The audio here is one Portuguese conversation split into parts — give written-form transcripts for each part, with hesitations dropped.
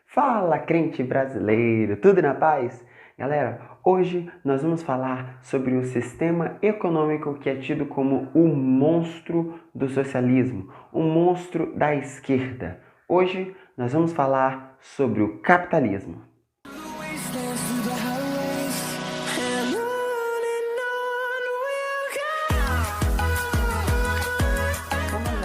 Fala, crente brasileiro, tudo na paz? Galera, hoje nós vamos falar sobre o sistema econômico que é tido como o monstro do socialismo, o monstro da esquerda. Hoje nós vamos falar sobre o capitalismo.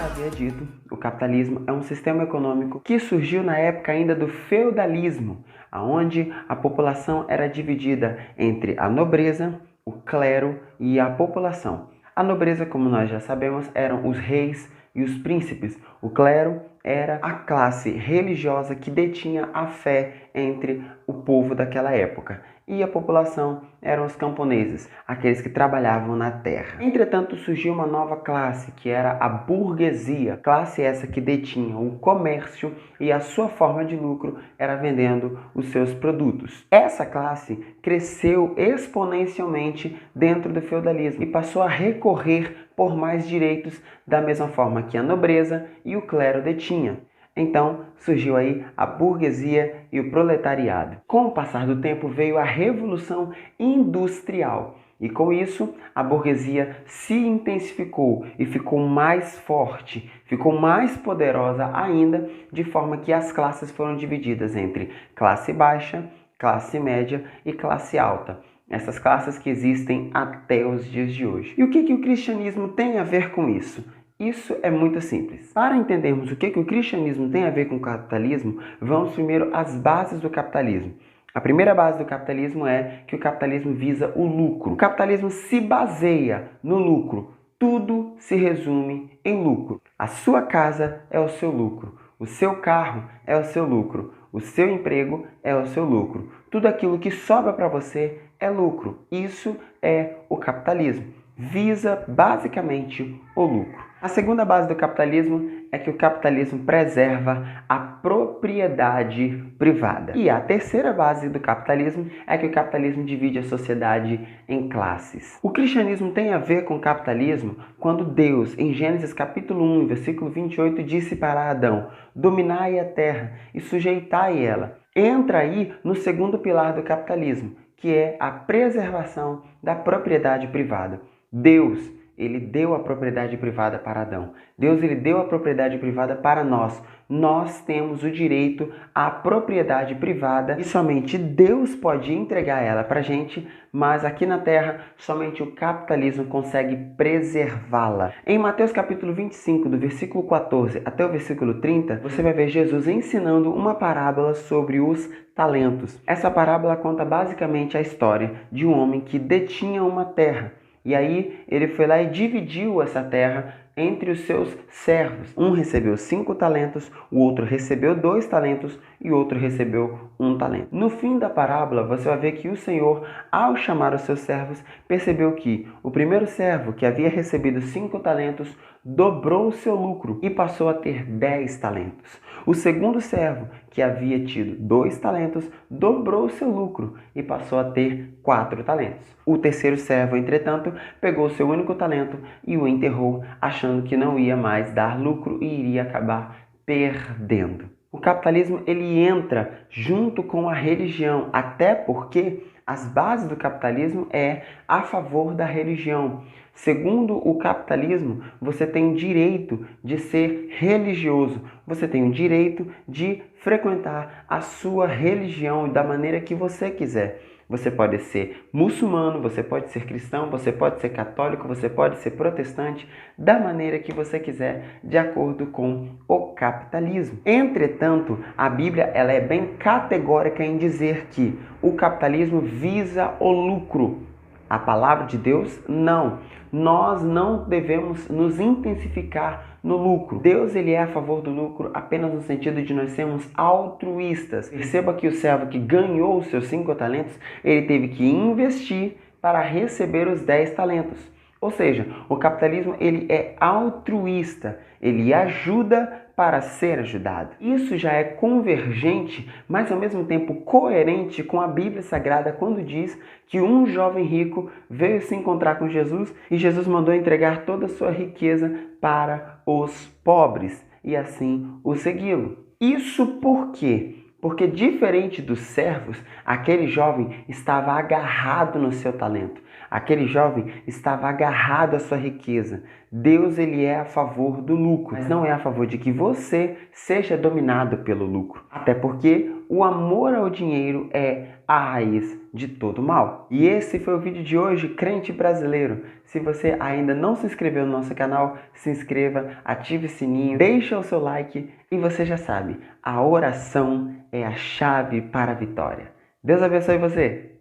Havia dito, o capitalismo é um sistema econômico que surgiu na época ainda do feudalismo, onde a população era dividida entre a nobreza, o clero e a população. A nobreza, como nós já sabemos, eram os reis e os príncipes. O clero era a classe religiosa que detinha a fé entre o povo daquela época. E a população eram os camponeses, aqueles que trabalhavam na terra. Entretanto, surgiu uma nova classe, que era a burguesia, classe essa que detinha o comércio e a sua forma de lucro era vendendo os seus produtos. Essa classe cresceu exponencialmente dentro do feudalismo e passou a recorrer por mais direitos da mesma forma que a nobreza e o clero detinha. Então surgiu aí a burguesia e o proletariado. Com o passar do tempo veio a Revolução Industrial e com isso a burguesia se intensificou e ficou mais forte, ficou mais poderosa ainda, de forma que as classes foram divididas entre classe baixa, classe média e classe alta. Essas classes que existem até os dias de hoje. E o que o cristianismo tem a ver com isso? Isso é muito simples. Para entendermos o que o cristianismo tem a ver com o capitalismo, vamos primeiro às bases do capitalismo. A primeira base do capitalismo é que o capitalismo visa o lucro. O capitalismo se baseia no lucro. Tudo se resume em lucro. A sua casa é o seu lucro. O seu carro é o seu lucro. O seu emprego é o seu lucro. Tudo aquilo que sobra para você é lucro. Isso é o capitalismo. Visa basicamente o lucro. A segunda base do capitalismo é que o capitalismo preserva a propriedade privada. E a terceira base do capitalismo é que o capitalismo divide a sociedade em classes. O cristianismo tem a ver com o capitalismo quando Deus, em Gênesis capítulo 1, versículo 28, disse para Adão: dominai a terra e sujeitai ela. Entra aí no segundo pilar do capitalismo, que é a preservação da propriedade privada. Deus, ele deu a propriedade privada para Adão. Deus, ele deu a propriedade privada para nós. Nós temos o direito à propriedade privada e somente Deus pode entregar ela para a gente, mas aqui na Terra, somente o capitalismo consegue preservá-la. Em Mateus capítulo 25, do versículo 14 até o versículo 30, você vai ver Jesus ensinando uma parábola sobre os talentos. Essa parábola conta basicamente a história de um homem que detinha uma terra. E aí ele foi lá e dividiu essa terra entre os seus servos. Um recebeu 5 talentos, o outro recebeu 2 talentos e o outro recebeu 1 talento. No fim da parábola, você vai ver que o Senhor, ao chamar os seus servos, percebeu que o primeiro servo, que havia recebido 5 talentos, dobrou o seu lucro e passou a ter 10 talentos. O segundo servo, que havia tido 2 talentos, dobrou o seu lucro e passou a ter 4 talentos. O terceiro servo, entretanto, pegou o seu único talento e o enterrou, achando que não ia mais dar lucro e iria acabar perdendo. O capitalismo, ele entra junto com a religião, até porque as bases do capitalismo é a favor da religião. Segundo o capitalismo, você tem o direito de ser religioso, você tem o direito de frequentar a sua religião da maneira que você quiser. Você pode ser muçulmano, você pode ser cristão, você pode ser católico, você pode ser protestante, da maneira que você quiser, de acordo com o capitalismo. Entretanto, a Bíblia ela é bem categórica em dizer que o capitalismo visa o lucro. A palavra de Deus, não. Nós não devemos nos intensificar no lucro. Deus ele é a favor do lucro apenas no sentido de nós sermos altruístas. Perceba que o servo que ganhou os seus 5 talentos, ele teve que investir para receber os 10 talentos. Ou seja, o capitalismo ele é altruísta, ele ajuda para ser ajudado. Isso já é convergente, mas ao mesmo tempo coerente com a Bíblia Sagrada quando diz que um jovem rico veio se encontrar com Jesus e Jesus mandou entregar toda a sua riqueza para os pobres e assim o segui-lo. Isso por quê? Porque diferente dos servos, aquele jovem estava agarrado no seu talento. Aquele jovem estava agarrado à sua riqueza. Deus, ele é a favor do lucro, mas não é a favor de que você seja dominado pelo lucro. Até porque o amor ao dinheiro é a raiz de todo mal. E esse foi o vídeo de hoje, crente brasileiro. Se você ainda não se inscreveu no nosso canal, se inscreva, ative o sininho, deixa o seu like e você já sabe, a oração é a chave para a vitória. Deus abençoe você!